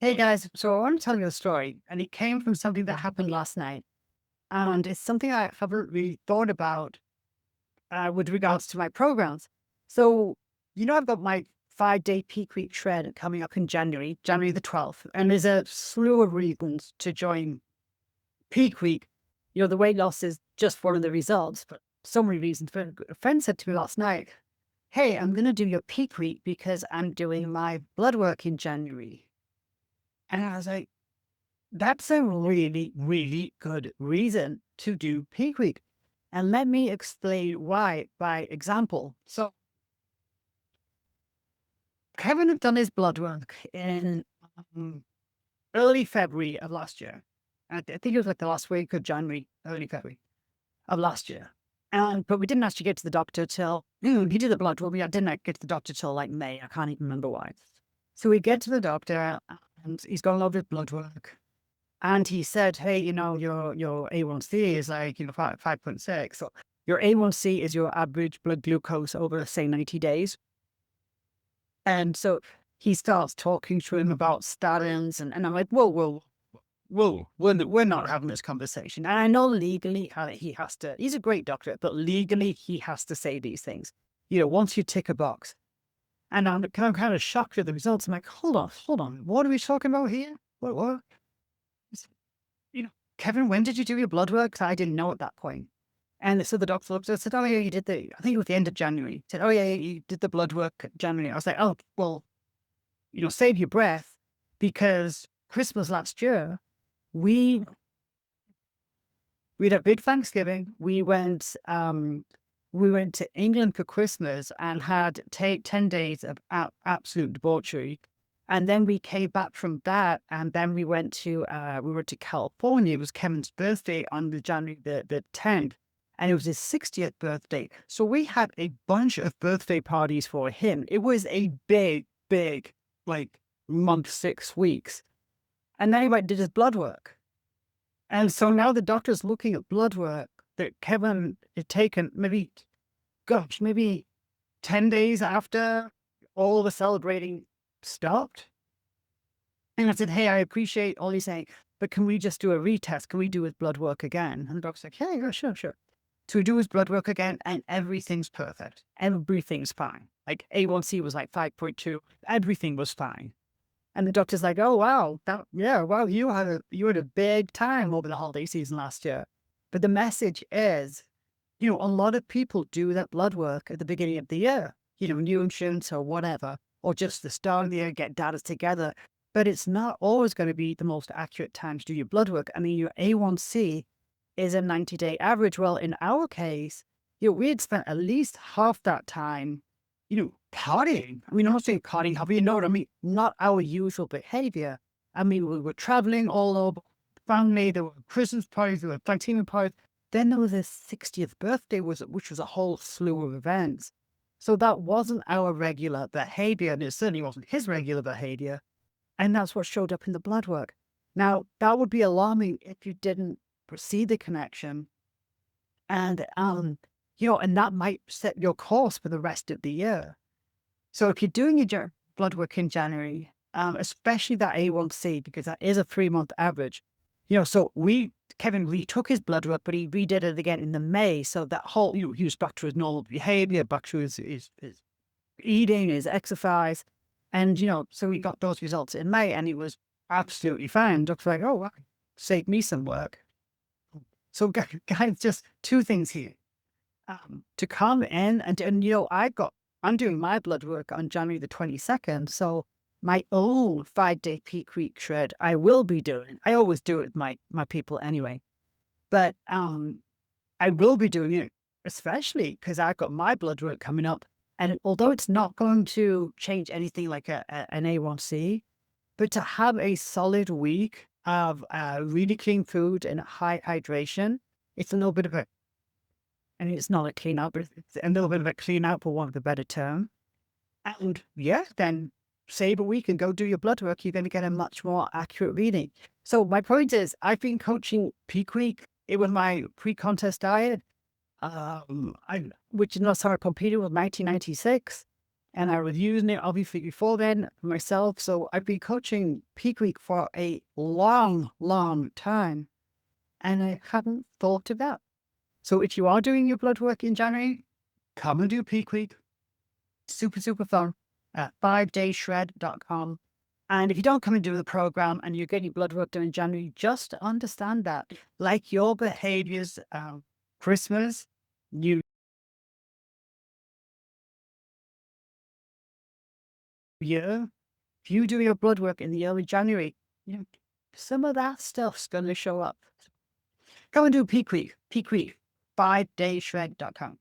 Hey guys, so I want to tell you a story, and it came from something that happened last night. And it's something I haven't really thought about with regards to my programs. So, I've got my 5 day peak week shred coming up in January, January the 12th, and there's a slew of reasons to join peak week. The weight loss is just one of the results, but so many reasons. But a friend said to me last night, hey, I'm going to do your peak week because I'm doing my blood work in January. And I was like, that's a really, really good reason to do peak week. And let me explain why by example. So Kevin had done his blood work in um, early February of last year. I think it was like the last week of January, early February of last year. But we didn't actually get to the doctor till he did the blood work. We didn't get to the doctor till like May. I can't even remember why. So we get to the doctor and he's got a lot of his blood work. And he said, hey, your A1C is like, 5.6. So your A1C is your average blood glucose over, say, 90 days. And so he starts talking to him about statins. And I'm like, we're not having this conversation. And I know legally he has to, he's a great doctor, but legally he has to say these things. Once you tick a box. And I'm kind of shocked with the results. I'm like, hold on. What are we talking about here? What? you know, Kevin, when did you do your blood work? 'Cause I didn't know at that point. And so the doctor looked at it and said, oh, yeah, you did I think it was the end of January. He said, oh, yeah, you did the blood work in January. I was like, oh, well, save your breath because Christmas last year, we we had a big Thanksgiving. We went to England for Christmas and had take 10 days of absolute debauchery. And then we came back from that, and then we went to California. It was Kevin's birthday on the January the 10th, and it was his 60th birthday. So we had a bunch of birthday parties for him. It was a big, big, like month, 6 weeks. And then he went and did his blood work. And so now the doctor's looking at blood work that Kevin had taken maybe 10 days after all the celebrating stopped. And I said, hey, I appreciate all you're saying, but can we just do a retest? Can we do his blood work again? And the doctor's like, yeah, sure. So we do his blood work again and everything's perfect. Everything's fine. Like A1C was like 5.2. Everything was fine. And the doctor's like, oh, wow. Wow, you had a big time over the holiday season last year. But the message is, a lot of people do that blood work at the beginning of the year, new insurance or whatever, or just the start of the year, get data together. But it's not always going to be the most accurate time to do your blood work. I mean, your A1C is a 90-day average. Well, in our case, we had spent at least half that time, partying. I mean, I'm not saying partying, but you know what I mean? Not our usual behavior. I mean, we were traveling all over, family, there were Christmas parties, there were Thanksgiving parties. Then there was his 60th birthday, which was a whole slew of events. So that wasn't our regular behavior, and it certainly wasn't his regular behavior. And that's what showed up in the blood work. Now, that would be alarming if you didn't see the connection. And, and that might set your course for the rest of the year. So if you're doing your blood work in January, especially that A1C, because that is a 3-month average, so Kevin retook his blood work, but he redid it again in the May. So that whole, he was back to his normal behavior, back to his eating, his exercise. And, so we got those results in May and it was absolutely fine. Doctor's like, oh, wow, saved me some work. So guys, just two things here. To come in and I'm doing my blood work on January the 22nd. So my own 5 day peak week shred, I will be doing. I always do it with my people anyway. But I will be doing it, especially because I've got my blood work coming up. And although it's not going to change anything like an A1C, but to have a solid week of really clean food and high hydration, it's a little bit of and it's not a clean up, but it's a little bit of a clean out for want of a better term. And then save a week and go do your blood work. You're going to get a much more accurate reading. So my point is, I've been coaching peak week. It was my pre-contest diet, which is not how I competed with 1996. And I was using it obviously before then myself. So I've been coaching Peak Week for a long, long time. And I hadn't thought of that. So if you are doing your blood work in January, come and do Peak Week. Super, super fun at 5dayshred.com. And if you don't come and do the program and you're getting blood work done in January, just understand that, like your behaviors, Christmas, New Year, if you do your blood work in the early January, you know, some of that stuff's going to show up. Go and do Peak Week, 5dayshred.com.